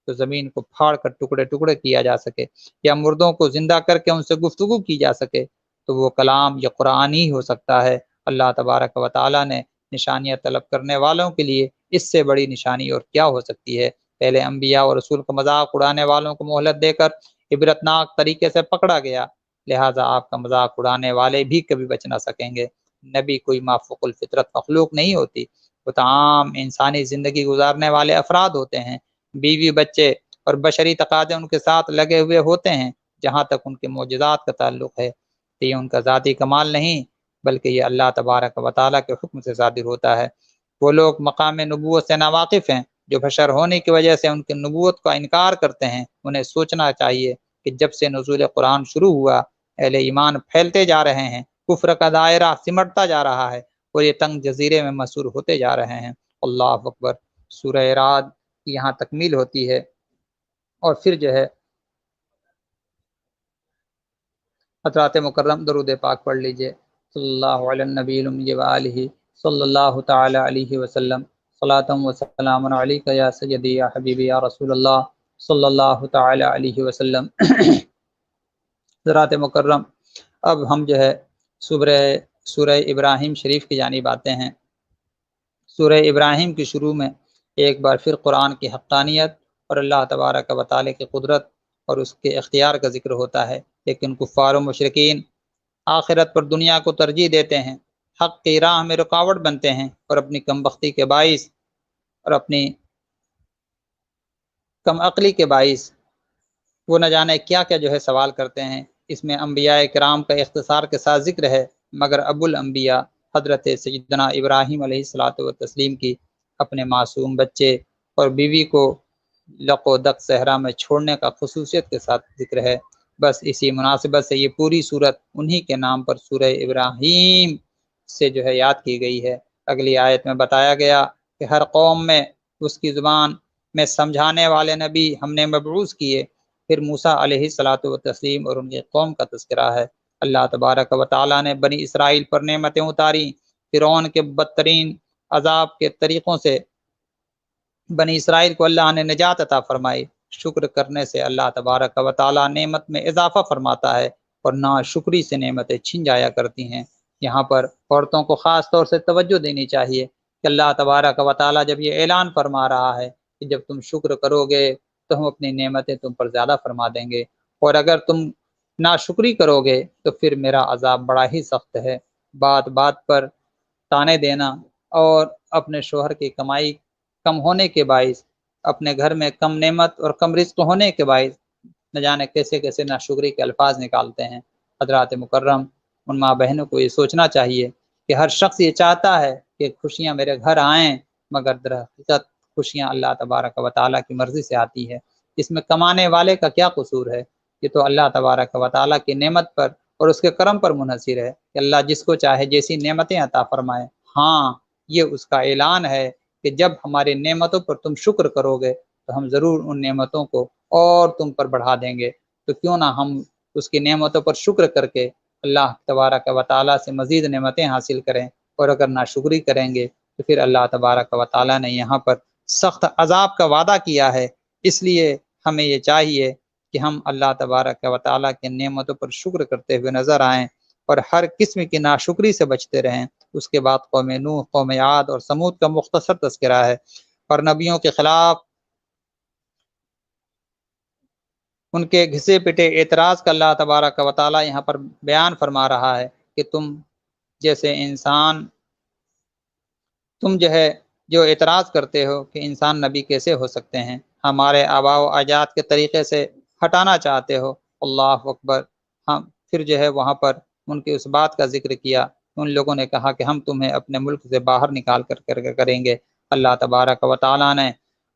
تو زمین کو پھاڑ کر ٹکڑے ٹکڑے کیا جا سکے، یا مردوں کو زندہ کر کے ان سے گفتگو کی جا سکے، تو وہ کلام یا قرآن ہی ہو سکتا ہے۔ اللہ تبارک و تعالیٰ نے نشانیاں طلب کرنے والوں کے لیے اس سے بڑی نشانی اور کیا ہو سکتی ہے۔ پہلے انبیاء اور رسول کو مذاق اڑانے والوں کو مہلت دے کر عبرتناک طریقے سے پکڑا گیا، لہٰذا آپ کا مذاق اڑانے والے بھی کبھی بچ نہ سکیں گے۔ نبی کوئی مافوق الفطرت مخلوق نہیں ہوتی، وہ تمام انسانی زندگی گزارنے والے افراد ہوتے ہیں۔ بیوی بچے اور بشری تقاضے ان کے ساتھ لگے ہوئے ہوتے ہیں۔ جہاں تک ان کے معجزات کا تعلق ہے تو یہ ان کا ذاتی کمال نہیں، بلکہ یہ اللہ تبارک و تعالیٰ کے حکم سے صادر ہوتا ہے۔ وہ لوگ مقام نبوت سے ناواقف ہیں جو بشر ہونے کی وجہ سے ان کی نبوت کا انکار کرتے ہیں۔ انہیں سوچنا چاہیے کہ جب سے نزول قرآن شروع ہوا، اہل ایمان پھیلتے جا رہے ہیں، کفر کا دائرہ سمٹتا جا رہا ہے، اور یہ تنگ جزیرے میں مسحور ہوتے جا رہے ہیں۔ اللہ اکبر۔ سورہ رعد کی یہاں تکمیل ہوتی ہے، اور پھر جو ہے حضرات مکرم درود پاک پڑھ لیجئے۔ صلی اللہ علی النبی الامی وآلہ صلی اللہ تعالی علیہ وسلم، صلاۃ و سلام علیک یا سیدی یا حبیبی یا رسول اللہ صلی اللہ تعالی علیہ وسلم۔ حضرات مکرم، اب ہم جو ہے سورہ ابراہیم شریف کی جانب آتے ہیں۔ سورہ ابراہیم کی شروع میں ایک بار پھر قرآن کی حقانیت اور اللہ تبارک و تعالی کی قدرت اور اس کے اختیار کا ذکر ہوتا ہے، لیکن کفار و مشرکین آخرت پر دنیا کو ترجیح دیتے ہیں، حق کی راہ میں رکاوٹ بنتے ہیں، اور اپنی کم بختی کے باعث اور اپنی کم عقلی کے باعث وہ نہ جانے کیا کیا جو ہے سوال کرتے ہیں۔ اس میں انبیاء کرام کا اختصار کے ساتھ ذکر ہے، مگر ابو الانبیاء حضرت سیدنا ابراہیم علیہ الصلاۃ والتسلیم کی اپنے معصوم بچے اور بیوی کو لق و دق صحرا میں چھوڑنے کا خصوصیت کے ساتھ ذکر ہے۔ بس اسی مناسبت سے یہ پوری صورت انہی کے نام پر سورہ ابراہیم سے جو ہے یاد کی گئی ہے۔ اگلی آیت میں بتایا گیا کہ ہر قوم میں اس کی زبان میں سمجھانے والے نبی ہم نے مبعوث کیے۔ پھر موسیٰ علیہ الصلاۃ والتسلیم اور ان کی قوم کا تذکرہ ہے۔ اللہ تبارک و تعالیٰ نے بنی اسرائیل پر نعمتیں اتاری، فرعون کے بدترین عذاب کے طریقوں سے بنی اسرائیل کو اللہ نے نجات عطا فرمائی۔ شکر کرنے سے اللہ تبارک و تعالیٰ نعمت میں اضافہ فرماتا ہے، اور ناشکری سے نعمتیں چھن جایا کرتی ہیں۔ یہاں پر عورتوں کو خاص طور سے توجہ دینی چاہیے کہ اللہ تبارک و تعالیٰ جب یہ اعلان فرما رہا ہے کہ جب تم شکر کرو گے تو ہم اپنی نعمتیں تم پر زیادہ فرما دیں گے، اور اگر تم ناشکری کرو گے تو پھر میرا عذاب بڑا ہی سخت ہے۔ بات بات پر تانے دینا اور اپنے شوہر کی کمائی کم ہونے کے باعث، اپنے گھر میں کم نعمت اور کم رزق ہونے کے باعث نہ جانے کیسے کیسے ناشکری کے الفاظ نکالتے ہیں۔ حضرات مکرم، ان ماں بہنوں کو یہ سوچنا چاہیے کہ ہر شخص یہ چاہتا ہے کہ خوشیاں میرے گھر آئیں، مگر در حقیقت خوشیاں اللہ تبارک و تعالیٰ کی مرضی سے آتی ہے۔ اس میں کمانے والے کا کیا قصور ہے؟ یہ تو اللہ تبارک و تعالیٰ کی نعمت پر اور اس کے کرم پر منحصر ہے کہ اللہ جس کو چاہے جیسی نعمتیں عطا فرمائے۔ ہاں، یہ اس کا اعلان ہے کہ جب ہماری نعمتوں پر تم شکر کرو گے تو ہم ضرور ان نعمتوں کو اور تم پر بڑھا دیں گے، تو کیوں نہ ہم اس کی نعمتوں پر شکر کر کے اللہ تبارک و تعالیٰ سے مزید نعمتیں حاصل کریں، اور اگر ناشکری کریں گے تو پھر اللہ تبارک و تعالیٰ نے یہاں پر سخت عذاب کا وعدہ کیا ہے۔ اس لیے ہمیں یہ چاہیے کہ ہم اللہ تبارک و تعالیٰ کے نعمتوں پر شکر کرتے ہوئے نظر آئیں اور ہر قسم کی ناشکری سے بچتے رہیں۔ اس کے بعد قوم نوح، قوم عاد اور سمود کا مختصر تذکرہ ہے، اور نبیوں کے خلاف ان کے گھسے پٹے اعتراض کا اللہ تبارک و تعالیٰ یہاں پر بیان فرما رہا ہے کہ تم جیسے انسان، تم جو اعتراض کرتے ہو کہ انسان نبی کیسے ہو سکتے ہیں، ہمارے آباء و اجداد کے طریقے سے ہٹانا چاہتے ہو، اللہ اکبر۔ ہم پھر وہاں پر ان کی اس بات کا ذکر کیا، ان لوگوں نے کہا کہ ہم تمہیں اپنے ملک سے باہر نکال کر کریں گے۔ اللہ تبارک و تعالیٰ نے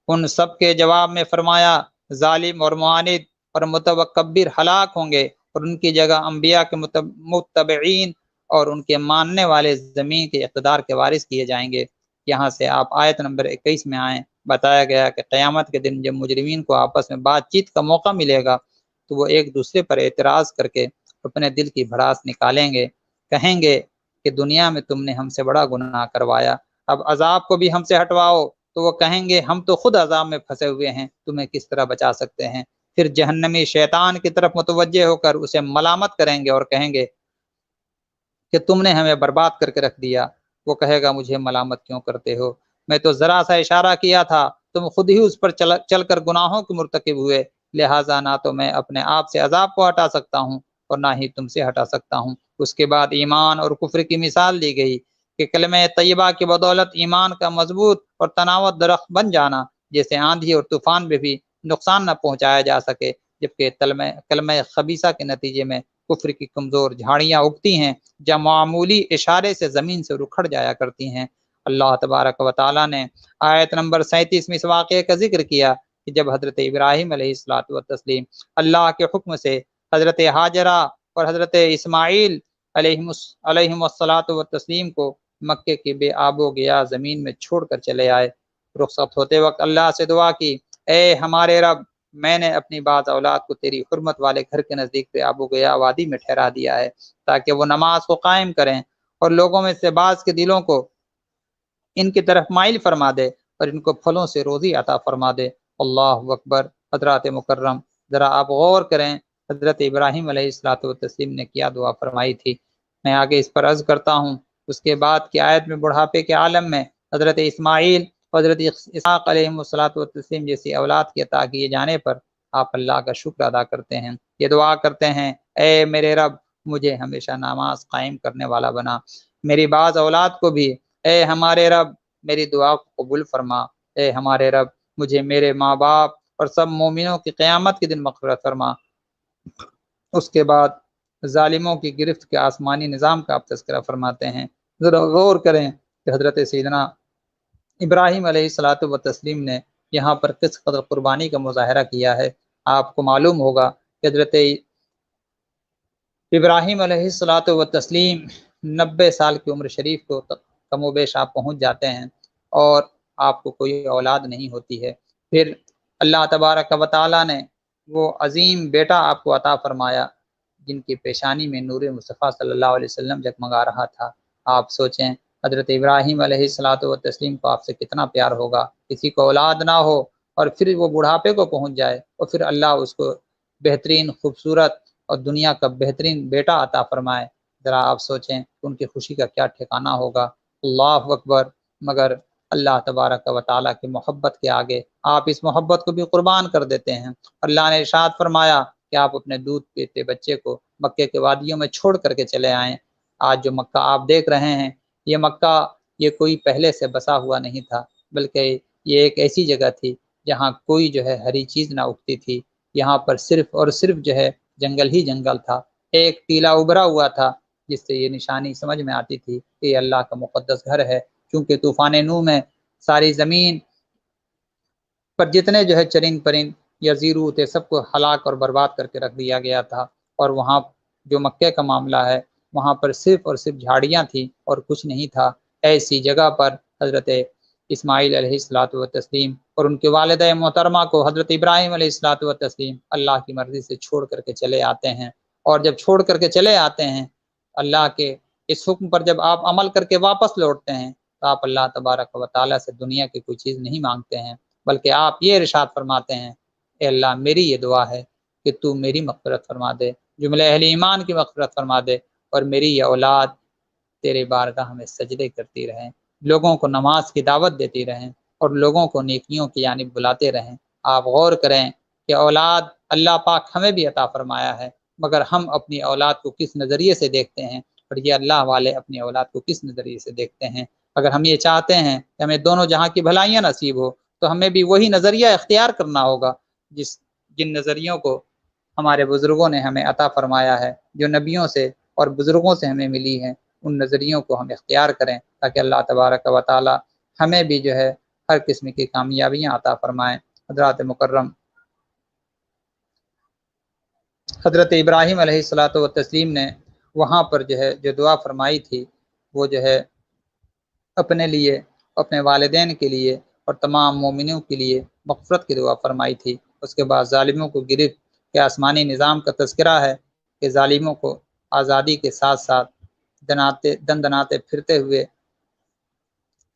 ان سب کے جواب میں فرمایا ظالم اور معاند اور متکبر ہلاک ہوں گے، اور ان کی جگہ انبیاء کے متبعین اور ان کے ماننے والے زمین کے اقتدار کے وارث کیے جائیں گے۔ یہاں سے آپ آیت نمبر 21 میں آئیں، بتایا گیا کہ قیامت کے دن جب مجرمین کو آپس میں بات چیت کا موقع ملے گا تو وہ ایک دوسرے پر اعتراض کر کے اپنے دل کی بھڑاس نکالیں گے، کہیں گے کہ دنیا میں تم نے ہم سے بڑا گناہ کروایا، اب عذاب کو بھی ہم سے ہٹواؤ، تو وہ کہیں گے ہم تو خود عذاب میں پھنسے ہوئے ہیں، تمہیں کس طرح بچا سکتے ہیں۔ پھر جہنمی شیطان کی طرف متوجہ ہو کر اسے ملامت کریں گے اور کہیں گے کہ تم نے ہمیں برباد کر کے رکھ دیا۔ وہ کہے گا مجھے ملامت کیوں کرتے ہو، میں تو ذرا سا اشارہ کیا تھا، تم خود ہی اس پر چل کر گناہوں کے مرتکب ہوئے، لہٰذا نہ تو میں اپنے آپ سے عذاب کو ہٹا سکتا ہوں اور نہ ہی تم سے ہٹا سکتا ہوں۔ اس کے بعد ایمان اور کفر کی مثال دی گئی کہ کلمہ طیبہ کی بدولت ایمان کا مضبوط اور تناوت درخت بن جانا، جیسے آندھی اور طوفان میں بھی نقصان نہ پہنچایا جا سکے، جبکہ کلمہ خبیثہ کے نتیجے میں کفر کی کمزور جھاڑیاں اگتی ہیں جو معمولی اشارے سے زمین سے رکھڑ جایا کرتی ہیں۔ اللہ تبارک و تعالیٰ نے آیت نمبر 37 میں اس واقعے کا ذکر کیا کہ جب حضرت ابراہیم علیہ الصلوۃ والتسلیم اللہ کے حکم سے حضرت ہاجرہ اور حضرت اسماعیل علیہم الصلوۃ والتسلیم کو مکے کی بے آب و گیا زمین میں چھوڑ کر چلے آئے، رخصت ہوتے وقت اللہ سے دعا کی، اے ہمارے رب، میں نے اپنی بعض اولاد کو تیری حرمت والے گھر کے نزدیک بے آب و گیا وادی میں ٹھہرا دیا ہے تاکہ وہ نماز کو قائم کریں، اور لوگوں میں سے بعض کے دلوں کو ان کی طرف مائل فرما دے اور ان کو پھلوں سے روزی عطا فرما دے۔ اللہ اکبر۔ حضرات مکرم، ذرا آپ غور کریں حضرت ابراہیم علیہ الصلوۃ والتسلیم نے کیا دعا فرمائی تھی۔ میں آگے اس پر عرض کرتا ہوں۔ اس کے بعد کی آیت میں بڑھاپے کے عالم میں حضرت اسماعیل، حضرت اسحاق علیہ الصلوۃ والتسلیم جیسی اولاد کے عطا کیے جانے پر آپ اللہ کا شکر ادا کرتے ہیں، یہ دعا کرتے ہیں، اے میرے رب، مجھے ہمیشہ نماز قائم کرنے والا بنا، میری بعض اولاد کو بھی، اے ہمارے رب، میری دعا کو قبول فرما، اے ہمارے رب، مجھے، میرے ماں باپ اور سب مومنوں کی قیامت کے دن مغفرت فرما۔ اس کے بعد ظالموں کی گرفت کے آسمانی نظام کا آپ تذکرہ فرماتے ہیں۔ ذرا غور کریں کہ حضرت سیدنا ابراہیم علیہ الصلوۃ والتسلیم نے یہاں پر کس قدر قربانی کا مظاہرہ کیا ہے۔ آپ کو معلوم ہوگا کہ حضرت ابراہیم علیہ الصلوۃ والتسلیم 90 سال کی عمر شریف کو کم و بیش آپ پہنچ جاتے ہیں اور آپ کو کوئی اولاد نہیں ہوتی ہے۔ پھر اللہ تبارک و تعالیٰ نے وہ عظیم بیٹا آپ کو عطا فرمایا جن کی پیشانی میں نور مصطفیٰ صلی اللہ علیہ وسلم جگمگا رہا تھا۔ آپ سوچیں حضرت ابراہیم علیہ الصلوۃ والتسلیم کو آپ سے کتنا پیار ہوگا، کسی کو اولاد نہ ہو اور پھر وہ بڑھاپے کو پہنچ جائے اور پھر اللہ اس کو بہترین، خوبصورت اور دنیا کا بہترین بیٹا عطا فرمائے۔ ذرا آپ سوچیں کہ ان کی خوشی کا کیا ٹھکانہ ہوگا۔ اللہ اکبر۔ مگر اللہ تبارک و تعالیٰ کی محبت کے آگے آپ اس محبت کو بھی قربان کر دیتے ہیں۔ اللہ نے ارشاد فرمایا کہ آپ اپنے دودھ پیتے بچے کو مکے کے وادیوں میں چھوڑ کر کے چلے آئیں۔ آج جو مکہ آپ دیکھ رہے ہیں، یہ مکہ یہ کوئی پہلے سے بسا ہوا نہیں تھا، بلکہ یہ ایک ایسی جگہ تھی جہاں کوئی ہری چیز نہ اگتی تھی۔ یہاں پر صرف اور صرف جنگل ہی جنگل تھا۔ ایک ٹیلا ابھرا ہوا تھا جس سے یہ نشانی سمجھ میں آتی تھی کہ یہ اللہ کا مقدس گھر ہے، کیونکہ طوفان نوح میں ساری زمین پر جتنے چرند پرند یا زیرو تھے سب کو ہلاک اور برباد کر کے رکھ دیا گیا تھا، اور وہاں جو مکے کا معاملہ ہے وہاں پر صرف اور صرف جھاڑیاں تھیں اور کچھ نہیں تھا۔ ایسی جگہ پر حضرت اسماعیل علیہ الصلوۃ والتسلیم اور ان کے والدہ محترمہ کو حضرت ابراہیم علیہ الصلوۃ والتسلیم اللہ کی مرضی سے چھوڑ کر کے چلے آتے ہیں، اور جب چھوڑ کر کے چلے آتے ہیں اللہ کے اس حکم پر جب آپ عمل کر کے واپس لوٹتے ہیں تو آپ اللہ تبارک و تعالیٰ سے دنیا کی کوئی چیز نہیں مانگتے ہیں، بلکہ آپ یہ ارشاد فرماتے ہیں اے اللہ میری یہ دعا ہے کہ تو میری مغفرت فرما دے، جملہ اہل ایمان کی مغفرت فرما دے، اور میری یہ اولاد تیرے بارگاہ میں سجدے کرتی رہیں، لوگوں کو نماز کی دعوت دیتی رہیں اور لوگوں کو نیکیوں کی جانب بلاتے رہیں۔ آپ غور کریں کہ اولاد اللہ پاک ہمیں بھی عطا فرمایا ہے، مگر ہم اپنی اولاد کو کس نظریے سے دیکھتے ہیں اور یہ اللہ والے اپنی اولاد کو کس نظریے سے دیکھتے ہیں۔ اگر ہم یہ چاہتے ہیں کہ ہمیں دونوں جہاں کی بھلائیاں نصیب ہو تو ہمیں بھی وہی نظریہ اختیار کرنا ہوگا جن نظریوں کو ہمارے بزرگوں نے ہمیں عطا فرمایا ہے، جو نبیوں سے اور بزرگوں سے ہمیں ملی ہیں، ان نظریوں کو ہم اختیار کریں تاکہ اللہ تبارک و تعالی ہمیں بھی جو ہے ہر قسم کی کامیابیاں عطا فرمائیں۔ حضرات مکرم، حضرت ابراہیم علیہ الصلوۃ والتسلیم نے وہاں پر جو ہے جو دعا فرمائی تھی وہ جو ہے اپنے لیے، اپنے والدین کے لیے اور تمام مومنوں کے لیے مغفرت کی دعا فرمائی تھی۔ اس کے بعد ظالموں کو گرفت کے آسمانی نظام کا تذکرہ ہے کہ ظالموں کو آزادی کے ساتھ ساتھ دندناتے پھرتے ہوئے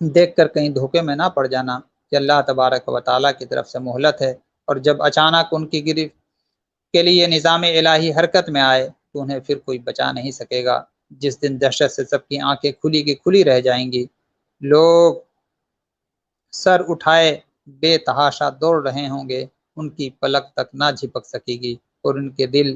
دیکھ کر کہیں دھوکے میں نہ پڑ جانا کہ اللہ تبارک و تعالیٰ کی طرف سے مہلت ہے، اور جب اچانک ان کی گرفت کے لیے نظام الہی حرکت میں آئے تو انہیں پھر کوئی بچا نہیں سکے گا۔ جس دن دہشت سے سب کی آنکھیں کھلی کی کھلی رہ جائیں گی، لوگ سر اٹھائے بے تحاشا دوڑ رہے ہوں گے، ان کی پلک تک نہ جھپک سکے گی اور ان کے دل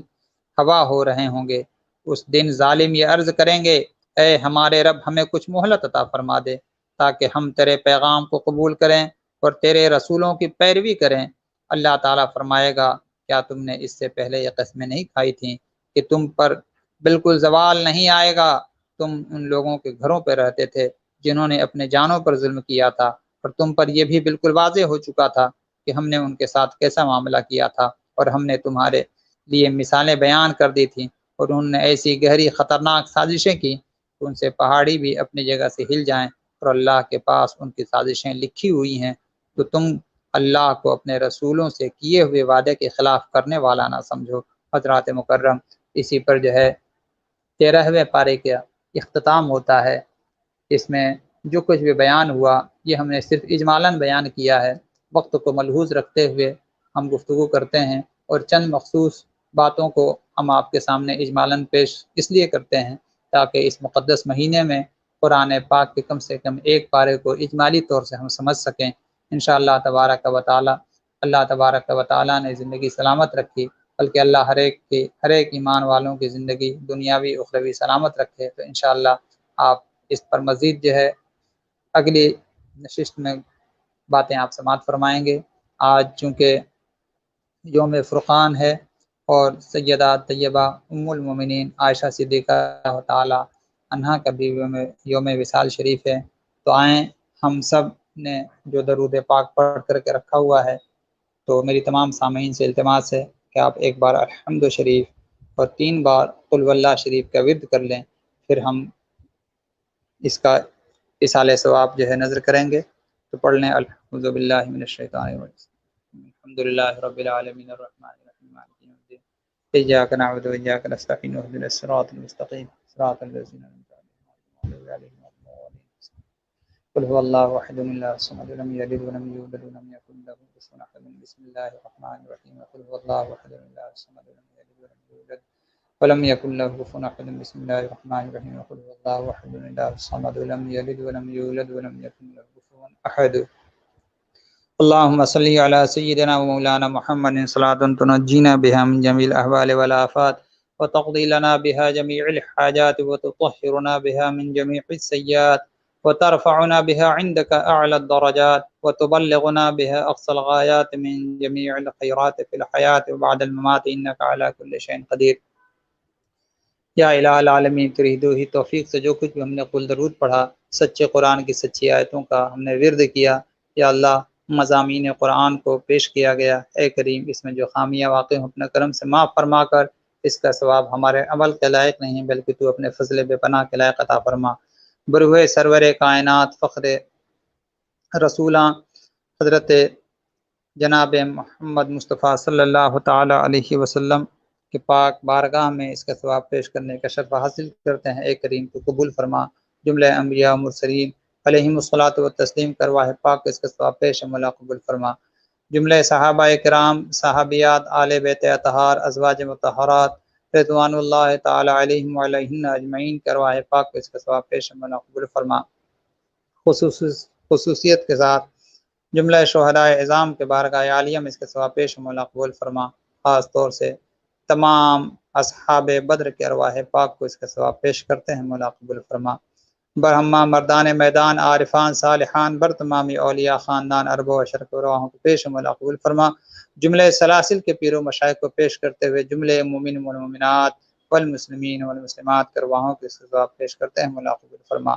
ہوا ہو رہے ہوں گے۔ اس دن ظالم یہ عرض کریں گے اے ہمارے رب ہمیں کچھ مہلت عطا فرما دے تاکہ ہم تیرے پیغام کو قبول کریں اور تیرے رسولوں کی پیروی کریں۔ اللہ تعالیٰ فرمائے گا کیا تم نے اس سے پہلے یہ قسمیں نہیں کھائی تھیں کہ تم پر بالکل زوال نہیں آئے گا؟ تم ان لوگوں کے گھروں پہ رہتے تھے جنہوں نے اپنے جانوں پر ظلم کیا تھا، اور تم پر یہ بھی بالکل واضح ہو چکا تھا کہ ہم نے ان کے ساتھ کیسا معاملہ کیا تھا، اور ہم نے تمہارے لیے مثالیں بیان کر دی تھیں، اور انہوں نے ایسی گہری خطرناک سازشیں کی کہ ان سے پہاڑی بھی اپنی جگہ سے ہل جائیں، اور اللہ کے پاس ان کی سازشیں لکھی ہوئی ہیں، تو تم اللہ کو اپنے رسولوں سے کیے ہوئے وعدے کے خلاف کرنے والا نہ سمجھو۔ حضرات مکرم، اسی پر جو ہے 13ویں پارے کا اختتام ہوتا ہے۔ اس میں جو کچھ بھی بیان ہوا یہ ہم نے صرف اجمالاً بیان کیا ہے، وقت کو ملحوظ رکھتے ہوئے ہم گفتگو کرتے ہیں، اور چند مخصوص باتوں کو ہم آپ کے سامنے اجمالاً پیش اس لیے کرتے ہیں تاکہ اس مقدس مہینے میں قرآن پاک کے کم سے کم ایک پارے کو اجمالی طور سے ہم سمجھ سکیں۔ انشاءاللہ تبارک و تعالی، اللہ تبارک و تعالی نے زندگی سلامت رکھی، بلکہ اللہ ہر ایک ایمان والوں کی زندگی دنیاوی اخروی سلامت رکھے، تو انشاءاللہ آپ اس پر مزید جو ہے اگلی نشست میں باتیں آپ سماعت فرمائیں گے۔ آج چونکہ یوم فرقان ہے اور سیدہ طیبہ ام المومنین عائشہ صدیقہ تعالی عنہا کا بھی یوم وصال شریف ہے، تو آئیں ہم سب نے جو درود پاک پڑھ کر کے رکھا ہوا ہے، تو میری تمام سامعین سے التماس ہے کہ آپ ایک بار الحمد شریف اور 3 بار قل واللہ شریف کا ورد کر لیں، پھر ہم اس کا اصالِ ثواب جو ہے نظر کریں گے۔ تو پڑھ لیں اعوذ باللہ من الشیطان الرجیم، الحمدللہ رب العالمین الرحمن الرحیم مالک یوم الدین، ایاک نعبد و ایاک نستعین اهدنا الصراط المستقیم صراط الذین انعمت علیہم قل هو الله احد الله الصمد لم يلد ولم يولد ولم يكن له كفوا احد بسم الله الرحمن الرحيم قل هو الله احد الله الصمد لم يلد ولم يولد ولم يكن له كفوا احد بسم الله الرحمن الرحيم قل هو الله احد الله الصمد لم يلد ولم يولد ولم يكن له كفوا احد اللهم صل على سيدنا ومولانا محمد صلاة تنجينا بها من جميع الاحوال والآفات وتقضي لنا بها جميع الحاجات وتطهرنا بها من جميع السيئات وترفعنا بها عندك أعلى الدرجات وتبلغنا بها أقصى الغايات من جميع الخيرات في الحياة وبعد الممات إنك على كل شيء قدير۔ یا الہ العالمین، تیری ہی توفیق سے جو کچھ بھی ہم نے قل درود پڑھا، سچے قرآن کی سچی آیتوں کا ہم نے ورد کیا، یا اللہ مضامین قرآن کو پیش کیا گیا، اے کریم اس میں جو خامیاں واقع ہوں اپنے کرم سے معاف فرما کر اس کا ثواب ہمارے عمل کے لائق نہیں بلکہ تو اپنے فضل بے پناہ کے لائق عطا فرما۔ بروئے سرور کائنات فخر رسولاں حضرت جناب محمد مصطفیٰ صلی اللہ تعالی علیہ وسلم کے پاک بارگاہ میں اس کا ثواب پیش کرنے کا شرف حاصل کرتے ہیں۔ اے کریم تو قبول فرما، جملہ انبیاء و مرسلین علیہم الصلاۃ والتسلیم کرواہ پاک اس کا ثواب پیش مولا قبول فرما، جملہ صحابہ کرام، صحابیات، آل بیت اطہار، ازواج مطہرات رضوان اللہ تعالی علیہم وعلیہن اجمعین کرواہ پاک اس کا ثواب پیش مولا قبول فرما، خصوصیت کے ساتھ جملہ شہداء اعظام کے بارگاہ عالیہ میں اس کے ثواب پیش مولا قبول فرما، خاص طور سے تمام اصحاب بدر کے ارواح پاک کو اس کا ثواب پیش کرتے ہیں مولا قبول فرما، برہما مردان میدان عارفان صالحان بر تمامی اولیاء خاندان ارب و اشر کے ارواحوں کو پیش مولا قبول فرما، جملہ سلاسل کے پیر و مشائخ کو پیش کرتے ہوئے جملہ مومن والمومنات والمسلمین والمسلمات کے ارواحوں کو اس کا ثواب پیش کرتے ہیں مولا قبول فرما،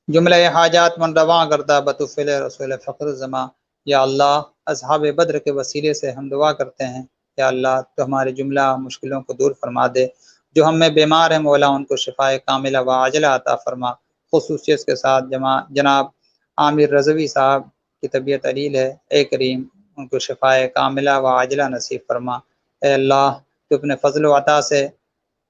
جملہ حاجات من رواں گردہ بطفل رسول فخر الزماں، یا اللہ اصحاب بدر کے وسیلے سے ہم دعا کرتے ہیں، یا اللہ تو ہمارے جملہ مشکلوں کو دور فرما دے، جو ہم میں بیمار ہیں مولا ان کو شفائے کاملہ و عاجلہ عطا فرما، خصوصیت کے ساتھ جناب عامر رضوی صاحب کی طبیعت علیل ہے، اے کریم ان کو شفائے کاملہ و عاجلہ نصیب فرما، اے اللہ تو اپنے فضل و عطا سے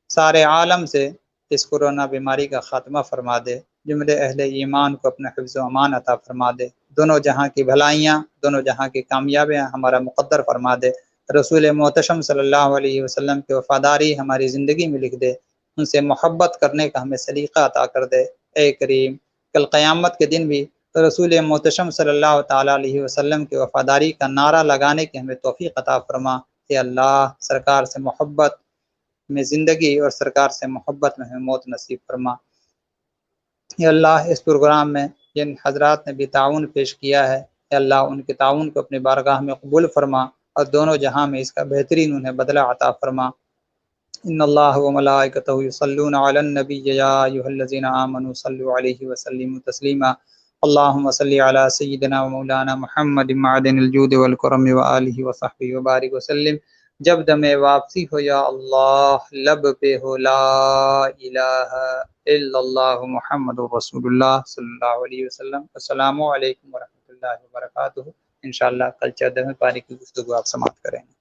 سارے عالم سے اس کورونا بیماری کا خاتمہ فرما دے، جملے اہل ایمان کو اپنا حفظ و امان عطا فرما دے، دونوں جہاں کی بھلائیاں، دونوں جہاں کی کامیابیاں ہمارا مقدر فرما دے، رسول محتشم صلی اللہ علیہ وسلم کی وفاداری ہماری زندگی میں لکھ دے، ان سے محبت کرنے کا ہمیں سلیقہ عطا کر دے، اے کریم کل قیامت کے دن بھی رسول محتشم صلی اللہ تعالیٰ علیہ وسلم کی وفاداری کا نعرہ لگانے کی ہمیں توفیق عطا فرما، اے اللہ سرکار سے محبت میں زندگی اور سرکار سے محبت میں ہمیں موت نصیب فرما، اے اللہ اس پروگرام میں جن حضرات نے بھی تعاون پیش کیا ہے، اے اللہ ان کے تعاون کو اپنی بارگاہ میں قبول فرما اور دونوں جہاں میں اس کا بہترین انہیں بدلہ عطا فرما، ان اللہ و ملائکتہ یصلون علی النبی یا ایھا الذین آمنوا صلوا علیہ وسلموا تسلیما، اللہم صلی علی سیدنا و مولانا محمد معدن الجود والکرم وآلہ وصحبہ وبارک وسلم، جب دم واپسی ہو یا اللہ لب پہ ہو لا الہ الا اللہ محمد رسول اللہ صلی اللہ علیہ وسلم۔ السلام علیکم ورحمۃ اللہ وبرکاتہ، انشاءاللہ کل 14ویں پاری کی گفتگو آپ سماعت کریں گے۔